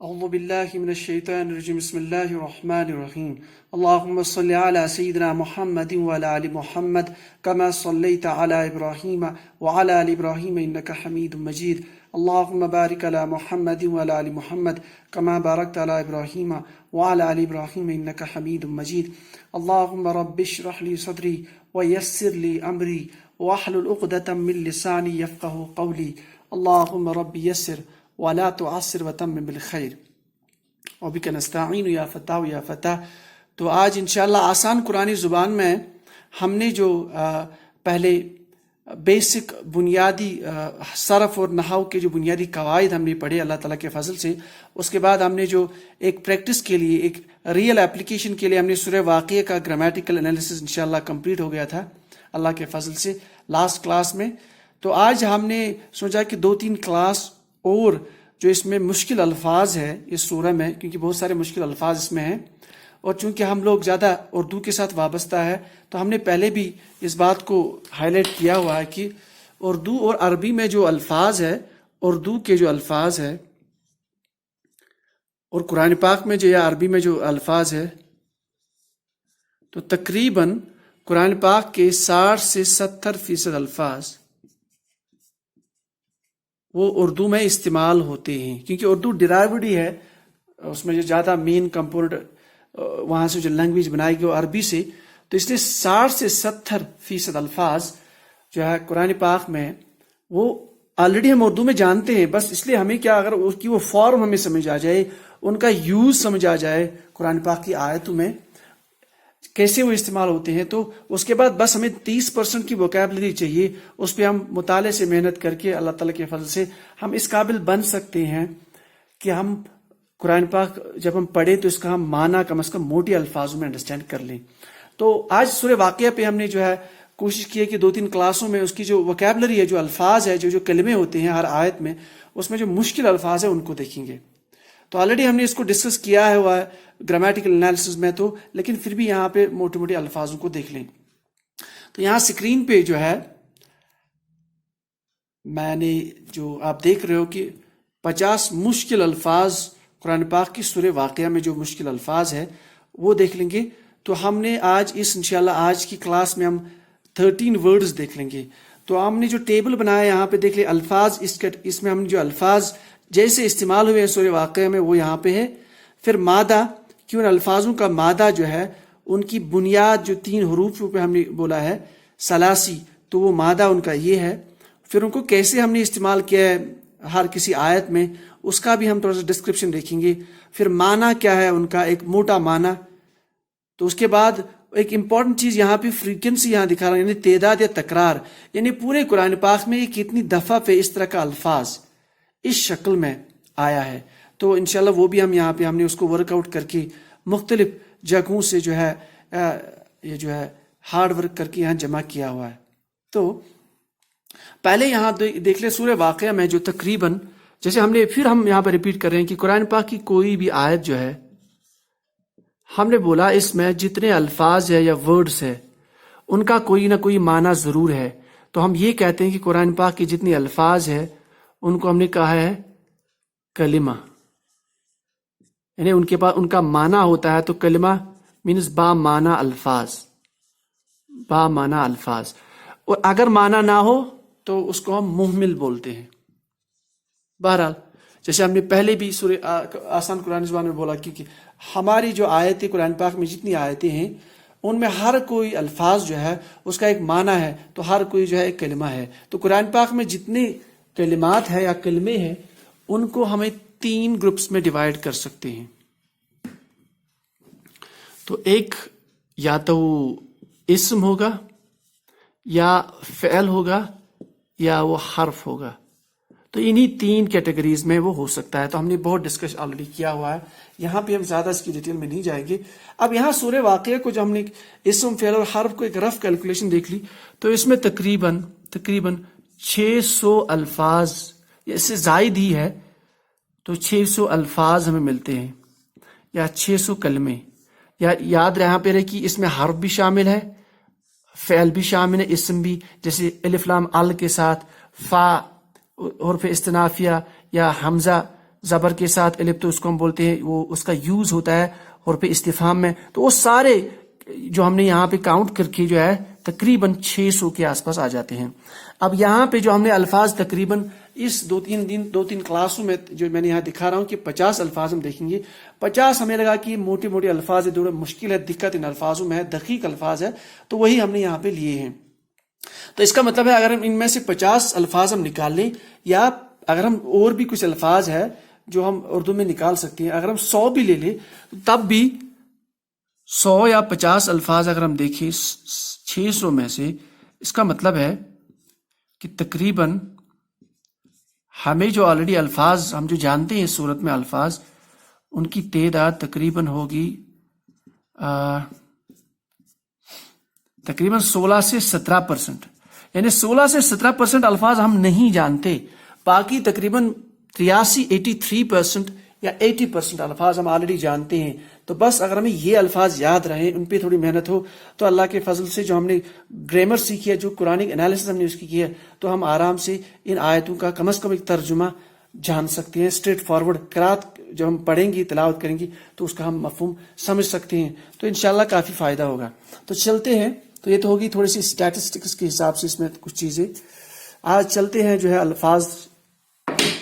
أعوذ بالله من الشيطان الرجيم بسم الله الرحمن الرحيم اللهم صل على سيدنا محمد وعلى آل محمد كما صليت على إبراهيم وعلى آل إبراهيم إنك حميد مجيد اللهم بارك على محمد وعلى آل محمد كما باركت على إبراهيم وعلى آل إبراهيم إنك حميد مجيد اللهم رب اشرح لي صدري ويسر لي أمري واحلل عقدة من لساني يفقه قولي اللهم رب يسر ولا تعسر وتمم بالخیر وبک نستعین یا فتاح یا فتح۔ تو آج انشاءاللہ آسان قرآنی زبان میں ہم نے جو پہلے بیسک بنیادی صرف اور نحو کے جو بنیادی قواعد ہم نے پڑھے اللہ تعالیٰ کے فضل سے، اس کے بعد ہم نے جو ایک پریکٹس کے لیے ایک ریئل اپلیکیشن کے لیے ہم نے سورہ واقعہ کا گرامیٹیکل انالیسس انشاءاللہ کمپلیٹ ہو گیا تھا اللہ کے فضل سے لاسٹ کلاس میں۔ تو آج ہم نے سوچا کہ 2-3 کلاس اور جو اس میں مشکل الفاظ ہے اس سورہ میں، کیونکہ بہت سارے مشکل الفاظ اس میں ہیں، اور چونکہ ہم لوگ زیادہ اردو کے ساتھ وابستہ ہے تو ہم نے پہلے بھی اس بات کو ہائی لائٹ کیا ہوا ہے کہ اردو اور عربی میں جو الفاظ ہے، اردو کے جو الفاظ ہے اور قرآن پاک میں جو یا عربی میں جو الفاظ ہے، تو تقریباً قرآن پاک کے 60 سے 70% الفاظ وہ اردو میں استعمال ہوتے ہیں، کیونکہ اردو ڈرائیوڈ ہی ہے، اس میں جو زیادہ مین کمپوننٹ وہاں سے جو لینگویج بنائی گئی وہ عربی سے، تو اس لیے 60 سے 70% الفاظ جو ہے قرآن پاک میں وہ آلریڈی ہم اردو میں جانتے ہیں، بس اس لیے ہمیں کیا، اگر اس کی وہ فارم ہمیں سمجھ آ جائے، ان کا یوز سمجھ آ جائے قرآن پاک کی آیتوں میں کیسے وہ استعمال ہوتے ہیں، تو اس کے بعد بس ہمیں 30% کی ووکیبلری چاہیے، اس پہ ہم مطالعے سے محنت کر کے اللہ تعالیٰ کے فضل سے ہم اس قابل بن سکتے ہیں کہ ہم قرآن پاک جب ہم پڑھیں تو اس کا ہم معنی کم از کم موٹی الفاظوں میں انڈرسٹینڈ کر لیں۔ تو آج سورہ واقعہ پہ ہم نے جو ہے کوشش کی ہے کہ 2-3 کلاسوں میں اس کی جو ووکیبلری ہے، جو الفاظ ہے، جو کلمے ہوتے ہیں ہر آیت میں، اس میں جو مشکل الفاظ ہیں ان کو دیکھیں گے۔ تو آلریڈی ہم نے اس کو ڈسکس کیا ہے ہوا ہے گرامیٹیکل انالیسس میں، تو لیکن پھر بھی یہاں پہ موٹے موٹے الفاظوں کو دیکھ لیں۔ تو یہاں سکرین پہ جو ہے میں نے جو آپ دیکھ رہے ہو کہ 50 مشکل الفاظ قرآن پاک کی سورہ واقعہ میں جو مشکل الفاظ ہے وہ دیکھ لیں گے۔ تو ہم نے آج انشاءاللہ آج کی کلاس میں ہم 13 ورڈز دیکھ لیں گے۔ تو ہم نے جو ٹیبل بنایا یہاں پہ دیکھ لیں الفاظ، اس میں ہم نے جو الفاظ جیسے استعمال ہوئے ہیں سورہ واقعہ میں وہ یہاں پہ ہے۔ پھر مادہ کہ ان الفاظوں کا مادہ جو ہے ان کی بنیاد جو 3 حروف پہ ہم نے بولا ہے ثلاثی، تو وہ مادہ ان کا یہ ہے۔ پھر ان کو کیسے ہم نے استعمال کیا ہے ہر کسی آیت میں، اس کا بھی ہم تھوڑا سا ڈسکرپشن دیکھیں گے۔ پھر معنی کیا ہے ان کا، ایک موٹا معنی۔ تو اس کے بعد ایک امپورٹنٹ چیز یہاں پہ فریکوینسی یہاں دکھا رہا ہے، یعنی تعداد یا تکرار، یعنی پورے قرآن پاک میں یہ کتنی دفعہ پہ اس طرح کا الفاظ اس شکل میں آیا ہے۔ تو انشاءاللہ وہ بھی ہم یہاں پہ ہم نے اس کو ورک آؤٹ کر کے مختلف جگہوں سے جو ہے یہ جو ہے ہارڈ ورک کر کے یہاں جمع کیا ہوا ہے۔ تو پہلے یہاں دیکھ لیں سورہ واقعہ میں جو تقریباً جیسے ہم یہاں پہ ریپیٹ کر رہے ہیں کہ قرآن پاک کی کوئی بھی آیت جو ہے ہم نے بولا اس میں جتنے الفاظ ہے یا ورڈز ہے ان کا کوئی نہ کوئی معنی ضرور ہے۔ تو ہم یہ کہتے ہیں کہ قرآن پاک کی جتنی الفاظ ہے ان کو ہم نے کہا ہے کلمہ، یعنی ان کے پاس ان کا معنی ہوتا ہے۔ تو کلمہ مینز با معنی الفاظ، با معنی الفاظ، اور اگر معنی نہ ہو تو اس کو ہم مہمل بولتے ہیں۔ بہرحال جیسے ہم نے پہلے بھی سورہ آسان قرآن زبان میں بولا کہ ہماری جو آیتیں قرآن پاک میں جتنی آیتیں ہیں ان میں ہر کوئی الفاظ جو ہے اس کا ایک معنی ہے، تو ہر کوئی جو ہے ایک کلمہ ہے۔ تو قرآن پاک میں جتنے کلمات ہے یا کلمے ہیں ان کو ہمیں 3 گروپس میں ڈیوائیڈ کر سکتے ہیں۔ تو ایک یا تو اسم ہوگا یا فعل ہوگا یا وہ حرف ہوگا، تو انہی 3 کیٹیگریز میں وہ ہو سکتا ہے۔ تو ہم نے بہت ڈسکس آلریڈی کیا ہوا ہے، یہاں پہ ہم زیادہ اس کی ڈیٹیل میں نہیں جائیں گے۔ اب یہاں سورہ واقعہ کو جو ہم نے اسم فعل اور حرف کو ایک رف کیلکولیشن دیکھ لی، تو اس میں تقریباً 600 الفاظ، اس سے زائد ہی ہے، تو 600 الفاظ ہمیں ملتے ہیں یا 600 کلمے۔ یا یاد یہاں پہ رہے کہ اس میں حرف بھی شامل ہے، فعل بھی شامل ہے، اسم بھی، جیسے الف لام ال کے ساتھ فا حرف استنافیہ یا حمزہ زبر کے ساتھ الف تو اس کو ہم بولتے ہیں وہ اس کا یوز ہوتا ہے حروف استفہام میں. تو وہ سارے جو ہم نے یہاں پہ کاؤنٹ کر کے جو ہے تقریباً 600 کے آس پاس آ جاتے ہیں. اب یہاں پہ جو ہم نے الفاظ تقریباً اس دو تین کلاسوں میں جو میں نے یہاں دکھا رہا ہوں کہ 50 الفاظ ہم دیکھیں گے. 50 ہمیں لگا کہ موٹے موٹے الفاظ ہے, تھوڑا مشکل ہے, دقت ان الفاظوں میں ہے, دقیق الفاظ ہے, تو وہی ہم نے یہاں پہ لیے ہیں. تو اس کا مطلب ہے اگر ہم ان میں سے 50 الفاظ ہم نکال لیں, یا اگر ہم اور بھی کچھ الفاظ ہے جو ہم اردو میں نکال سکتے ہیں, اگر ہم 100 بھی لے لیں تب بھی 100 یا 50 الفاظ اگر ہم دیکھیں 600 میں سے, اس کا مطلب ہے کہ تقریباً ہمیں جو آلریڈی الفاظ ہم جو جانتے ہیں اس صورت میں الفاظ, ان کی تعداد تقریباً ہوگی تقریباً 16 سے 17%. یعنی 16 سے 17% الفاظ ہم نہیں جانتے, باقی تقریباً 83% یا 80% الفاظ ہم آلریڈی جانتے ہیں. تو بس اگر ہمیں یہ الفاظ یاد رہیں, ان پہ تھوڑی محنت ہو, تو اللہ کے فضل سے جو ہم نے گرامر سیکھی ہے, جو قرآنک انالیسس ہم نے اس کی ہے, تو ہم آرام سے ان آیتوں کا کم از کم ایک ترجمہ جان سکتے ہیں. اسٹریٹ فارورڈ قرات جب ہم پڑھیں گی, تلاوت کریں گی, تو اس کا ہم مفہوم سمجھ سکتے ہیں. تو انشاءاللہ کافی فائدہ ہوگا. تو چلتے ہیں. تو یہ تو ہوگی تھوڑی سی اسٹیٹسٹکس کے حساب سے اس میں کچھ چیزیں. آج چلتے ہیں جو ہے الفاظ.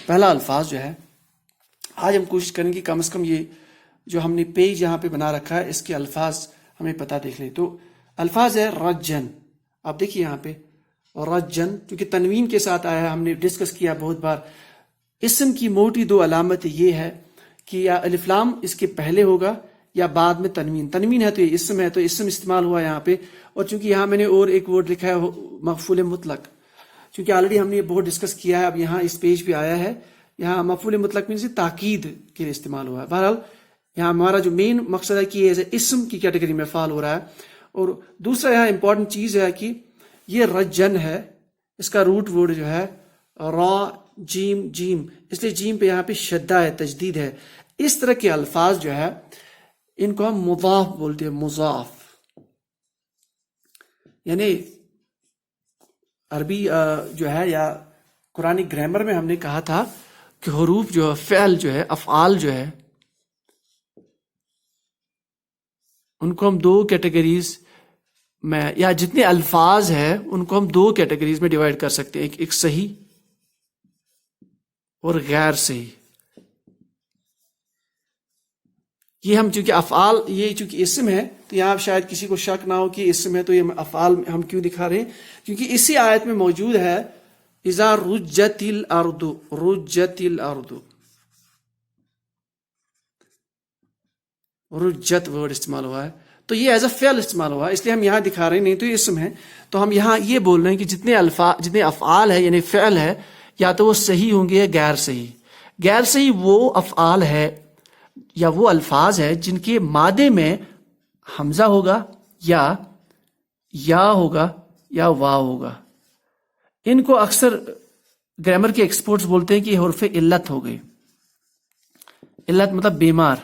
پہلا الفاظ جو ہے آج ہم کوشش کریں گے کم از کم یہ جو ہم نے پیج یہاں پہ بنا رکھا ہے اس کے الفاظ ہمیں پتہ دیکھ لیں. تو الفاظ ہے رجن. آپ دیکھیے یہاں پہ رجن, کیونکہ تنوین کے ساتھ آیا ہے, ہم نے ڈسکس کیا بہت بار. اسم کی موٹی 2 علامت یہ ہے کہ یا الف لام اس کے پہلے ہوگا یا بعد میں تنوین. تنوین ہے تو یہ اسم ہے, تو اسم استعمال ہوا یہاں پہ. اور چونکہ یہاں میں نے اور ایک ورڈ لکھا ہے مفعول مطلق, چونکہ آلریڈی ہم نے یہ بہت ڈسکس کیا ہے, اب یہاں اس پیج پہ آیا ہے. یہاں مفعول مطلق میں سے تاکید کے لیے استعمال ہوا ہے. بہرحال یہاں ہمارا جو مین مقصد ہے کہ یہ اسم کی کیٹیگری میں فعال ہو رہا ہے. اور دوسرا یہاں امپورٹنٹ چیز ہے کہ یہ رجن ہے, اس کا روٹ ورڈ جو ہے را جیم جیم, اس لیے جیم پہ یہاں پہ شدہ ہے, تجدید ہے. اس طرح کے الفاظ جو ہے ان کو ہم مضاف بولتے ہیں. مضاف یعنی عربی جو ہے یا قرآن گرامر میں ہم نے کہا تھا کہ حروف جو ہے, فعل جو ہے, افعال جو ہے, ان کو ہم 2 کیٹیگریز میں, یا جتنے الفاظ ہیں ان کو ہم 2 کیٹیگریز میں ڈیوائڈ کر سکتے ہیں, ایک صحیح اور غیر صحیح. یہ ہم چونکہ افعال, یہ چونکہ اسم ہے تو یہاں شاید کسی کو شک نہ ہو کہ اسم ہے تو یہ افعال ہم کیوں دکھا رہے ہیں, کیونکہ اسی آیت میں موجود ہے اذا رجت الارض. رجت الارض, رجت ورڈ استعمال ہوا ہے, تو یہ ایز اے فعل استعمال ہوا ہے, اس لیے ہم یہاں دکھا رہے ہیں, نہیں تو یہ اسم ہے. تو ہم یہاں یہ بول رہے ہیں کہ جتنے افعال ہے یعنی فعل ہے, یا تو وہ صحیح ہوں گے یا غیر صحیح. غیر صحیح وہ افعال ہے یا وہ الفاظ ہے جن کے مادے میں حمزہ ہوگا یا ہوگا یا وا ہوگا. ان کو اکثر گرامر کے ایکسپرٹس بولتے ہیں کہ یہ حرف علت ہو گئے. علت مطلب بیمار,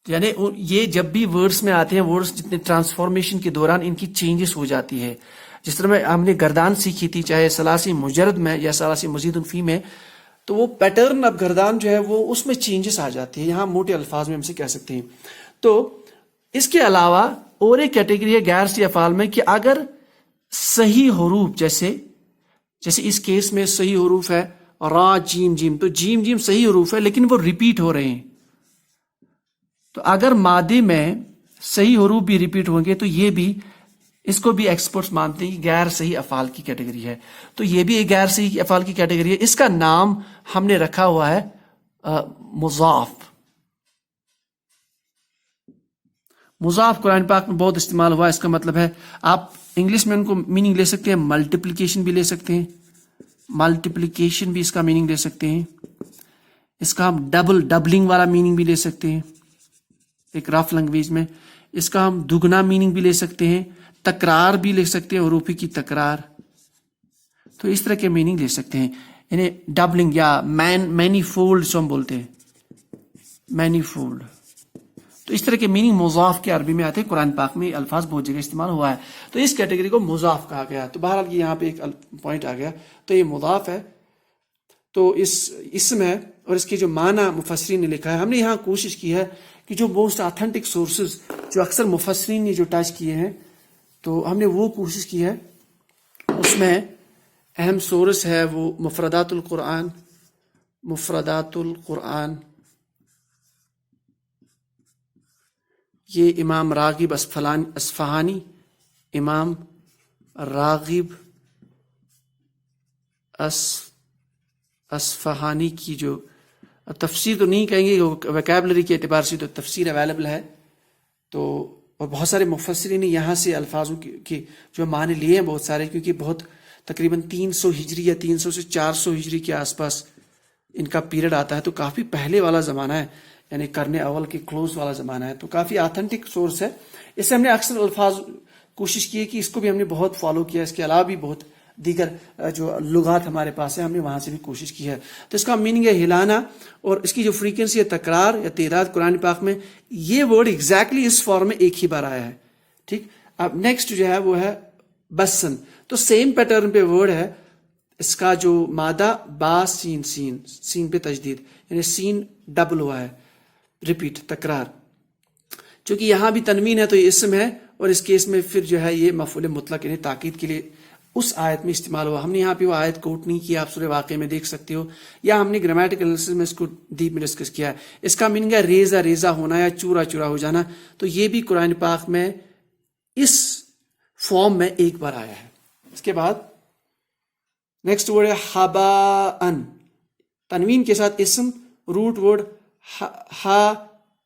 یعنی یہ جب بھی ورڈز میں آتے ہیں, ورڈز جتنے ٹرانسفارمیشن کے دوران ان کی چینجز ہو جاتی ہے. جس طرح میں ہم نے گردان سیکھی تھی, چاہے ثلاثی مجرد میں یا ثلاثی مزید فی میں, تو وہ پیٹرن اب گردان جو ہے وہ اس میں چینجز آ جاتی ہے. یہاں موٹے الفاظ میں ہم سے کہہ سکتے ہیں. تو اس کے علاوہ اور ایک کیٹیگری ہے غیر صحیح افعال میں کہ اگر صحیح حروف جیسے اس کیس میں صحیح حروف ہے را جیم جیم, تو جیم جیم صحیح حروف ہے لیکن وہ ریپیٹ ہو رہے ہیں. تو اگر مادے میں صحیح حروف بھی ریپیٹ ہوں گے تو یہ بھی, اس کو بھی ایکسپرٹس مانتے ہیں کہ غیر صحیح افعال کی کیٹیگری ہے. تو یہ بھی ایک غیر صحیح افعال کی کیٹیگری ہے. اس کا نام ہم نے رکھا ہوا ہے مضاف. مضاف قرآن پاک میں بہت استعمال ہوا ہے. اس کا مطلب ہے آپ انگلش میں ان کو میننگ لے سکتے ہیں, ملٹیپلیکیشن بھی لے سکتے ہیں, ملٹیپلیکیشن بھی اس کا میننگ لے سکتے ہیں. اس کا ہم ڈبلنگ والا میننگ بھی لے سکتے ہیں ایک رف لینگویج میں. اس کا ہم دگنا میننگ بھی لے سکتے ہیں, تکرار بھی لے سکتے ہیں, حروف کی تکرار. تو اس طرح کے میننگ لے سکتے ہیں. یعنی ڈبلنگ یا مینی فولڈ جو ہم بولتے ہیں, مینی فولڈ. تو اس طرح کے میننگ مضاف کے عربی میں آتے ہیں. قرآن پاک میں الفاظ بہت جگہ استعمال ہوا ہے. تو اس کیٹیگری کو مضاف کہا گیا. تو بہرحال یہاں پہ ایک پوائنٹ آ گیا. تو یہ مضاف ہے. تو اس اسم ہے اور اس کی جو معنی مفسرین نے لکھا ہے. ہم نے یہاں کوشش کی ہے کہ جو موسٹ آتھینٹک سورسز جو اکثر مفسرین نے جو ٹچ کیے ہیں تو ہم نے وہ کوشش کی ہے. اس میں اہم سورس ہے وہ مفردات القرآن. مفردات القرآن یہ امام راغب اصفہانی، امام راغب اصفہانی کی جو تفسیر تو نہیں کہیں گے، ویکیبلری کے اعتبار سے تو تفسیر اویلیبل ہے. تو اور بہت سارے مفسرین نے یہاں سے الفاظوں کی جو معنی لیے ہیں بہت سارے، کیونکہ بہت تقریباً 300 ہجری یا 300 سے 400 ہجری کے آس پاس ان کا پیریڈ آتا ہے. تو کافی پہلے والا زمانہ ہے، یعنی قرن اول کے کلوز والا زمانہ ہے. تو کافی آتھینٹک سورس ہے. اس سے ہم نے اکثر الفاظ کوشش کی ہے کہ اس کو بھی ہم نے بہت فالو کیا. اس کے علاوہ بھی بہت دیگر جو لغات ہمارے پاس ہیں ہم نے وہاں سے بھی کوشش کی ہے. تو اس کا میننگ ہے ہلانا، اور اس کی جو فریکوینسی ہے تکرار یا تعداد قرآن پاک میں یہ ورڈ ایگزیکٹلی اس فارم میں ایک ہی بار آیا ہے. ٹھیک. اب نیکسٹ جو ہے وہ ہے بسن. تو سیم پیٹرن پہ ورڈ ہے. اس کا جو مادہ با سین سین، سین پہ تجدید، یعنی سین ڈبل ہوا ہے، ریپیٹ، تکرار. چونکہ یہاں بھی تنوین ہے تو یہ اسم ہے، اور اس کیس میں پھر جو ہے یہ مفعول مطلق یعنی تاکید کے لیے اس آیت میں استعمال ہوا. ہم نے یہاں پہ وہ آیت کوٹ نہیں کیا، آپ سورہ واقعہ میں دیکھ سکتے ہو، یا ہم نے گرامیٹیکل انالیسس میں اس کو ڈیپ میں ڈسکس کیا ہے. اس کا میننگ ہے ریزہ ریزہ ہونا یا چورا چورا ہو جانا. تو یہ بھی قرآن پاک میں اس فارم میں ایک بار آیا ہے. اس کے بعد نیکسٹ ورڈ ہے ہباءن، تنوین کے ساتھ اسم، روٹ ورڈ ہا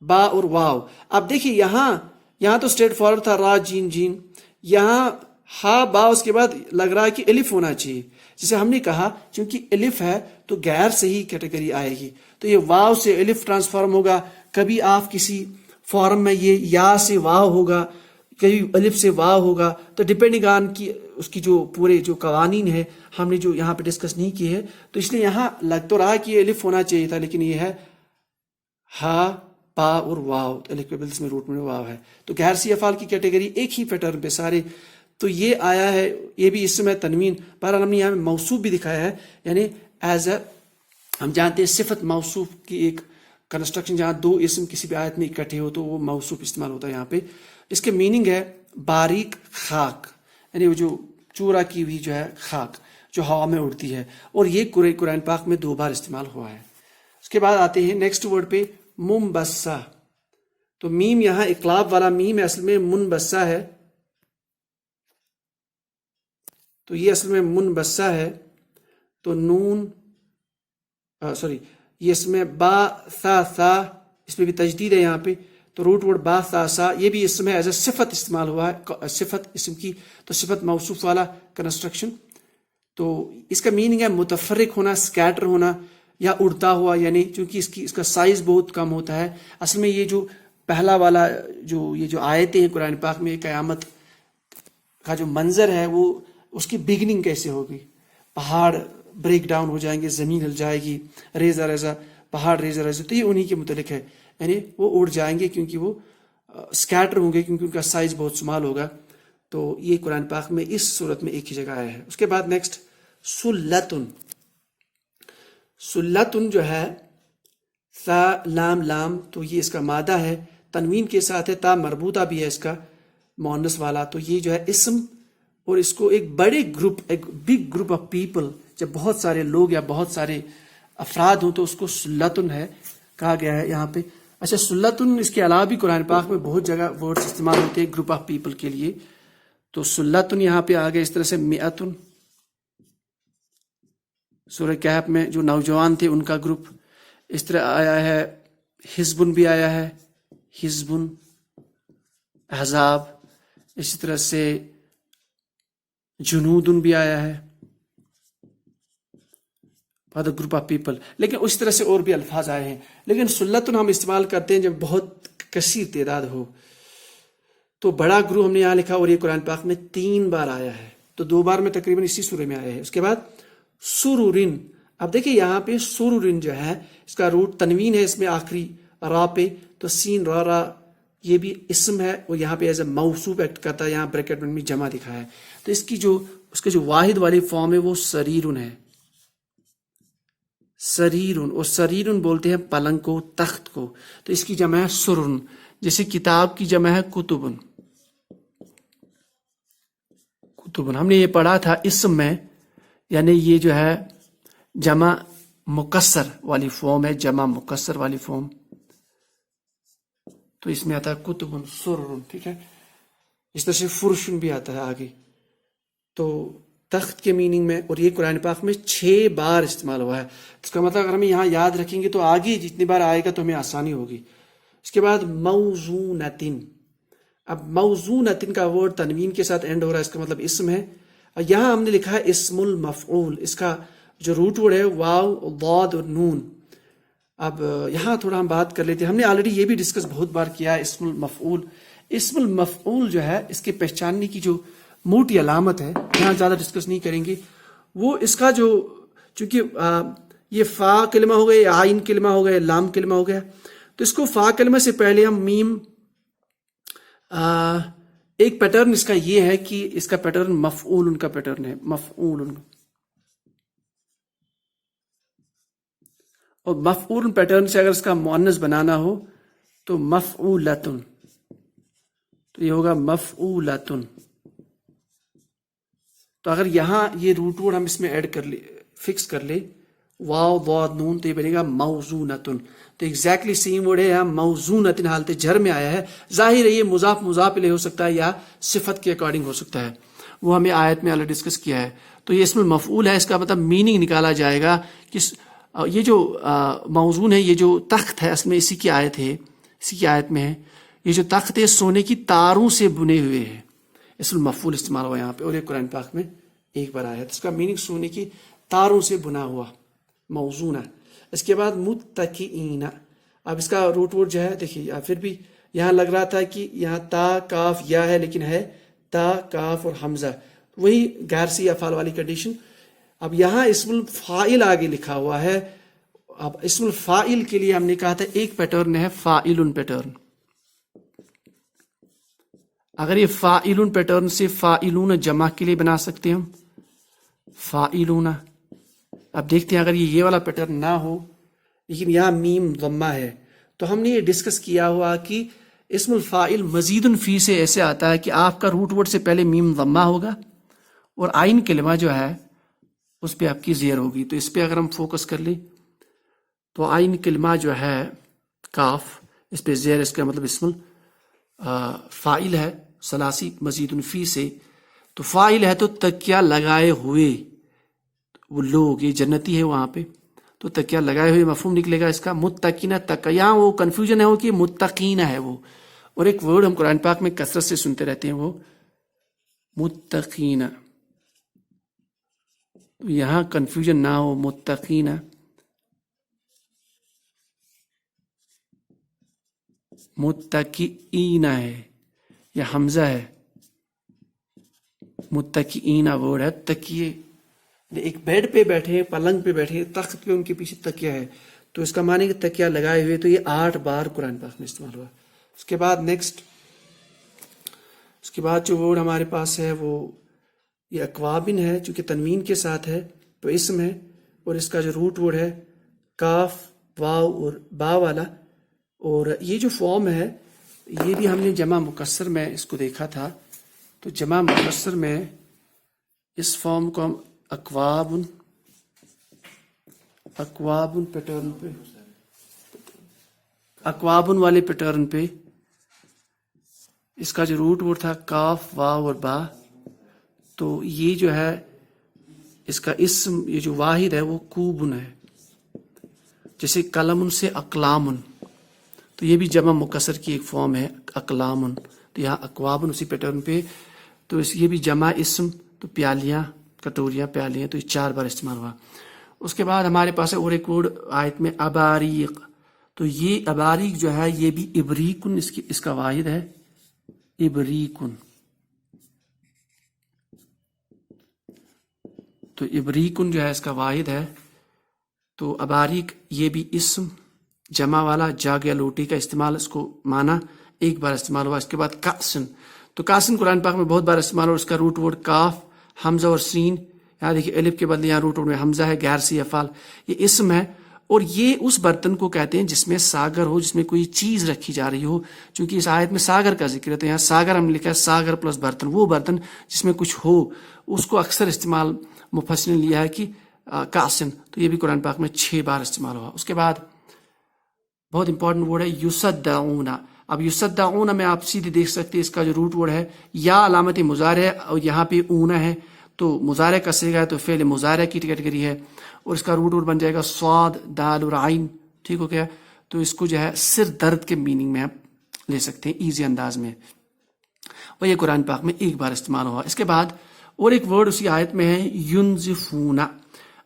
با اور واو. اب دیکھیے یہاں تو اسٹریٹ فارورڈ تھا را جین جین، یہاں ہا با اس کے بعد لگ رہا ہے کہ الف ہونا چاہیے. جسے ہم نے کہا چونکہ الف ہے تو غیر صحیح کیٹیگری آئے گی. تو یہ واو سے الف ٹرانسفارم ہوگا. کبھی آپ کسی فارم میں یہ یا سے واو ہوگا، کبھی الف سے واو ہوگا. تو ڈپینڈنگ آن کی اس کی جو پورے جو قوانین ہے ہم نے جو یہاں پہ ڈسکس نہیں کی ہے، تو اس لیے یہاں لگ تو رہا کہ یہ الف ہونا چاہیے تھا، لیکن یہ ہے ہا پا اور واو، الف قبل میں روٹ میں واو ہے. تو غیر صحیح افعال کی کیٹیگری ایک ہی پیٹرن پہ سارے. تو یہ آیا ہے، یہ بھی اسم ہے تنوین. بہرحال ہم نے یہاں موصوف بھی دکھایا ہے، یعنی ایز اے ہم جانتے ہیں صفت موصوف کی ایک کنسٹرکشن، جہاں دو اسم کسی بھی آیت میں اکٹھے ہو تو وہ موصوف استعمال ہوتا ہے یہاں پہ. اس کے میننگ ہے باریک خاک، یعنی وہ جو چورا کی ہوئی جو ہے خاک جو ہوا میں اڑتی ہے. اور یہ قرآن پاک میں 2 بار استعمال ہوا ہے. اس کے بعد آتے ہیں نیکسٹ ورڈ پہ منبسہ. تو میم یہاں اقلاب والا میم ہے، اصل میں منبسہ ہے. تو یہ اصل میں منبسہ ہے. تو نون یہ اس میں با ثا، اس میں بھی تجدید ہے یہاں پہ. تو روٹ ورڈ با ثا سا، یہ بھی اسم ہے، ایز اے صفت استعمال ہوا ہے، صفت اسم کی. تو صفت موصوف والا کنسٹرکشن. تو اس کا میننگ ہے متفرق ہونا، اسکیٹر ہونا یا اڑتا ہوا، یعنی چونکہ اس کا سائز بہت کم ہوتا ہے. اصل میں یہ جو پہلا والا یہ جو آیتیں ہیں قرآن پاک میں، قیامت کا جو منظر ہے وہ اس کی بگننگ کیسے ہوگی. پہاڑ بریک ڈاؤن ہو جائیں گے، زمین ہل جائے گی، ریزہ ریزہ پہاڑ ریزہ ریزہ. تو یہ انہی کے متعلق ہے، یعنی وہ اڑ جائیں گے کیونکہ وہ اسکیٹر ہوں گے، کیونکہ ان کا سائز بہت سمال ہوگا. تو یہ قرآن پاک میں اس صورت میں ایک ہی جگہ آیا ہے. اس کے بعد نیکسٹ سلتن. سلتن جو ہے ثا لام لام، تو یہ اس کا مادہ ہے، تنوین کے ساتھ ہے، تا مربوطہ بھی ہے اس کا مؤنث والا. تو یہ جو ہے اسم، اور اس کو ایک بڑے گروپ، ایک بگ گروپ آف پیپل، جب بہت سارے لوگ یا بہت سارے افراد ہوں تو اس کو سلتن ہے کہا گیا ہے یہاں پہ. اچھا، سلتن اس کے علاوہ بھی قرآن پاک میں بہت جگہ ورڈز استعمال ہوتے ہیں گروپ آف پیپل کے لیے. تو سلتن یہاں پہ آ گئے، اس طرح سے مئتن سورہ کہف میں جو نوجوان تھے ان کا گروپ، اس طرح آیا ہے. حزبن بھی آیا ہے، حزبن، احزاب. اسی طرح سے جنودن بھی آیا ہے، گروپ آف پیپل. لیکن اس طرح سے اور بھی الفاظ آئے ہیں. لیکن سلتن ہم استعمال کرتے ہیں جب بہت کثیر تعداد ہو. تو بڑا گروہ ہم نے یہاں لکھا، اور یہ قرآن پاک میں 3 بار آیا ہے. تو 2 بار میں تقریباً اسی سورہ میں آیا ہے. اس کے بعد سرورن. اب دیکھیں یہاں پہ سرورن جو ہے اس کا روٹ تنوین ہے اس میں آخری را پہ. تو سین را را یہ بھی اسم ہے، اور یہاں پہ ایز اے موصوف ایکٹ کرتا ہے. یہاں بریکٹ میں جمع دکھایا ہے. تو اس کا جو واحد والی فارم ہے وہ سریرن ہے. سریرن، اور سریرن بولتے ہیں پلنگ کو، تخت کو، تو اس کی جمع ہے سرن. جیسے کتاب کی جمع ہے کتبن. کتبن ہم نے یہ پڑھا تھا اسم میں، یعنی یہ جو ہے جمع مکسر والی فارم ہے، جمع مکسر والی فارم. تو اس میں آتا ہے کتبن سرن. ٹھیک ہے، اس طرح سے فرشن بھی آتا ہے آگے. تو تخت کے میننگ میں، اور یہ قرآن پاک میں 6 بار استعمال ہوا ہے. اس کا مطلب اگر ہم یہاں یاد رکھیں گے تو آگے جتنی بار آئے گا تو ہمیں آسانی ہوگی. اس کے بعد موزونتن. اب موزونتن کا ورڈ تنوین کے ساتھ اینڈ ہو رہا ہے، اس کا مطلب اسم ہے. یہاں ہم نے لکھا ہے اسم المفعول. اس کا جو روٹ ورڈ ہے واو، ضاد اور نون. اب یہاں تھوڑا ہم بات کر لیتے ہیں. ہم نے آلریڈی یہ بھی ڈسکس بہت بار کیا ہے اسم المفعول. اسم المفعول جو ہے اس کے پہچاننے کی جو موٹی علامت ہے، یہاں زیادہ ڈسکس نہیں کریں گے. وہ اس کا جو، چونکہ یہ فا کلمہ ہو گیا، عین کلمہ ہو گیا، لام کلمہ ہو گیا، تو اس کو فا کلمہ سے پہلے ہم میم، ایک پیٹرن اس کا یہ ہے کہ اس کا پیٹرن مفعول کا پیٹرن ہے. مفعول، اور مفعول پیٹرن سے اگر اس کا مؤنث بنانا ہو تو مفعولتن، تو یہ ہوگا مفعولتن. تو اگر یہاں یہ روٹ ورڈ ہم اس میں ایڈ کر لے، فکس کر لے، واو ضاد نون، تو یہ بنے گا موزونتن. تو ایگزیکٹلی سیم ورڈ ہے یہاں، موزونتن حالت جر میں آیا ہے. ظاہر ہے یہ مضاف مضاف الیہ ہو سکتا ہے یا صفت کے اکارڈنگ ہو سکتا ہے، وہ ہمیں آیت میں آلریڈی ڈسکس کیا ہے. تو یہ اسم المفعول ہے. اس کا مطلب میننگ نکالا جائے گا کہ یہ جو موزون ہے، یہ جو تخت ہے، اصل میں اسی کی آیت ہے، اسی کی آیت میں ہے. یہ جو تخت ہے سونے کی تاروں سے بنے ہوئے ہے. اسم المفعول استعمال ہوا یہاں پہ، اور یہ قرآن پاک میں ایک بار آیا ہے. اس کا میننگ سونے کی تاروں سے بنا ہوا، موزون ہے. اس کے بعد متکئین. اب اس کا روٹ ورڈ جو ہے دیکھیے، پھر بھی یہاں لگ رہا تھا کہ یہاں تا کاف یا ہے، لیکن ہے تا کاف اور حمزہ، وہی غیر سی افعال والی کنڈیشن. اب یہاں اسم الفاعل آگے لکھا ہوا ہے. اب اسم الفاعل کے لیے ہم نے کہا تھا ایک پیٹرن ہے فاعل پیٹرن. اگر یہ فاعل پیٹرن سے فاعلون جمع کے لیے بنا سکتے ہیں ہم فاعلون. اب دیکھتے ہیں اگر یہ والا پیٹرن نہ ہو لیکن یہاں میم ضمہ ہے، تو ہم نے یہ ڈسکس کیا ہوا کہ اسم الفاعل مزید فی سے ایسے آتا ہے کہ آپ کا روٹ ورڈ سے پہلے میم ضمہ ہوگا اور عین کلمہ جو ہے اس پہ آپ کی زیر ہوگی. تو اس پہ اگر ہم فوکس کر لیں تو عین کلمہ جو ہے کاف، اس پہ زیر، اس کا مطلب اسم فاعل ہے ثلاثی مزید فی سے. تو فاعل ہے تو تکیہ لگائے ہوئے وہ لوگ، یہ جنتی ہے وہاں پہ، تو تکیہ لگائے ہوئے مفہوم نکلے گا اس کا. متقین، یہاں وہ کنفیوژن ہے وہ کہ متقین ہے وہ، اور ایک ورڈ ہم قرآن پاک میں کثرت سے سنتے رہتے ہیں وہ متقین. یہاں کنفیوژن نہ ہو، متقین متقین ہے، یہ حمزہ ہے. متقین ورڈ ہے تکیے، ایک بیڈ پہ بیٹھے، پلنگ پہ بیٹھے، تخت پہ ان کے پیچھے تکیہ ہے، تو اس کا معنی کہ تکیہ لگائے ہوئے. تو یہ 8 بار قرآن پاک میں استعمال ہوا. اس کے بعد نیکسٹ، اس کے بعد جو ورڈ ہمارے پاس ہے وہ یہ اکوابن ہے، چونکہ تنوین کے ساتھ ہے تو اسم ہے، اور اس کا جو روٹ ورڈ ہے کاف، واو اور با والا. اور یہ جو فارم ہے یہ بھی ہم نے جمع مکسر میں اس کو دیکھا تھا. تو جمع مکسر میں اس فارم کو ہم اکوابن پیٹرن پہ، اکوابن والے پیٹرن پہ، اس کا جو روٹ ورڈ تھا کاف، واو اور با، تو یہ جو ہے اس کا اسم، یہ جو واحد ہے وہ کوبن ہے. جیسے قلم سے اقلامن، تو یہ بھی جمع مکسر کی ایک فارم ہے اقلامن. تو یہاں اکوابن اسی پیٹرن پہ، تو یہ بھی جمع اسم، تو پیالیاں، کٹوریاں، پیالیاں، تو یہ 4 بار استعمال ہوا. اس کے بعد ہمارے پاس ہے اور ایک ورڈ آیت میں اباریق. تو یہ اباریق جو ہے یہ بھی ابریکن اس کا واحد ہے، ابریکن. تو ابریکن جو ہے اس کا واحد ہے. تو اباریق یہ بھی اسم جمع والا، جاگ یا لوٹی کا استعمال، اس کو مانا ایک بار استعمال ہوا. اس کے بعد کاسن، تو کاسن قرآن پاک میں بہت بار استعمال ہوا. اس کا روٹ ورڈ کاف، حمزہ اور سین، یہاں دیکھیے الف کے بدلے یہاں روٹ میں حمزہ ہے، غیر سی افعال، یہ اسم ہے، اور یہ اس برتن کو کہتے ہیں جس میں ساگر ہو، جس میں کوئی چیز رکھی جا رہی ہو، چونکہ اس آیت میں ساگر کا ذکر ہے تو یہاں ساگر ہم نے لکھا ہے، ساگر پلس برتن، وہ برتن جس میں کچھ ہو، اس کو اکثر استعمال مفسرین نے لیا ہے کہ کاسن، تو یہ بھی قرآن پاک میں 6 بار استعمال ہوا۔ اس کے بعد بہت امپورٹنٹ ورڈ ہے یصدعون۔ اب یصدعون میں آپ سیدھے دیکھ سکتے ہیں اس کا جو روٹ ورڈ ہے یا علامت مضارع ہے، اور یہاں پہ اونا ہے تو مضارع کا صیغہ ہے تو فعل مضارع کی کیٹیگری ہے، اور اس کا روٹ ورڈ بن جائے گا صاد دال اور عین، ٹھیک ہو گیا؟ تو اس کو جو ہے سر درد کے میننگ میں آپ لے سکتے ہیں ایزی انداز میں، اور یہ قرآن پاک میں 1 بار استعمال ہوا۔ اس کے بعد اور ایک ورڈ اسی آیت میں ہے ینزفون۔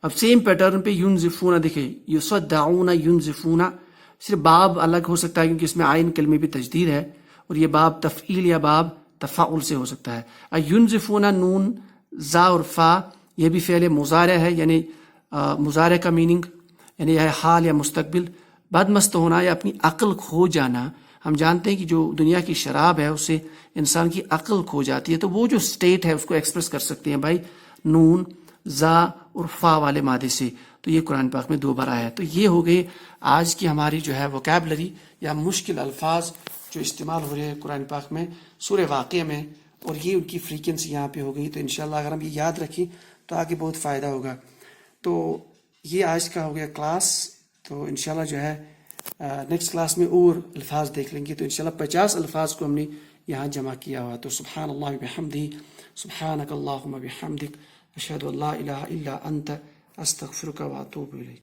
اب سیم پیٹرن پہ ینزفون دیکھیں، یصدعون ینزفون، صرف باب الگ ہو سکتا ہے کیونکہ اس میں عین کلمے پہ تجدید ہے، اور یہ باب تفعیل یا باب تفاعل سے ہو سکتا ہے۔ ینزفون نون زا اور فا، یہ بھی فعل مضارع ہے، یعنی مضارع کا میننگ یعنی ہے حال یا مستقبل۔ بدمست ہونا یا اپنی عقل کھو جانا، ہم جانتے ہیں کہ جو دنیا کی شراب ہے اس سے انسان کی عقل کھو جاتی ہے، تو وہ جو سٹیٹ ہے اس کو ایکسپریس کر سکتے ہیں بھائی نون زا اور فا والے مادے سے، تو یہ قرآن پاک میں 2 بار آیا ہے۔ تو یہ ہو گئی آج کی ہماری جو ہے ووکیبلری یا مشکل الفاظ جو استعمال ہو رہے ہیں قرآن پاک میں سورہ واقعہ میں، اور یہ ان کی فریکوینسی یہاں پہ ہو گئی۔ تو انشاءاللہ اگر ہم یہ یاد رکھیں تو آگے بہت فائدہ ہوگا۔ تو یہ آج کا ہو گیا کلاس، تو انشاءاللہ جو ہے نیکسٹ کلاس میں اور الفاظ دیکھ لیں گے۔ تو انشاءاللہ 50 الفاظ کو ہم نے یہاں جمع کیا ہوا۔ تو سبحان اللہ بحمدہ، سبحانک اللہم بحمدک، اشہد ان لا الہ الا انت، استغفرک واتوب الیک۔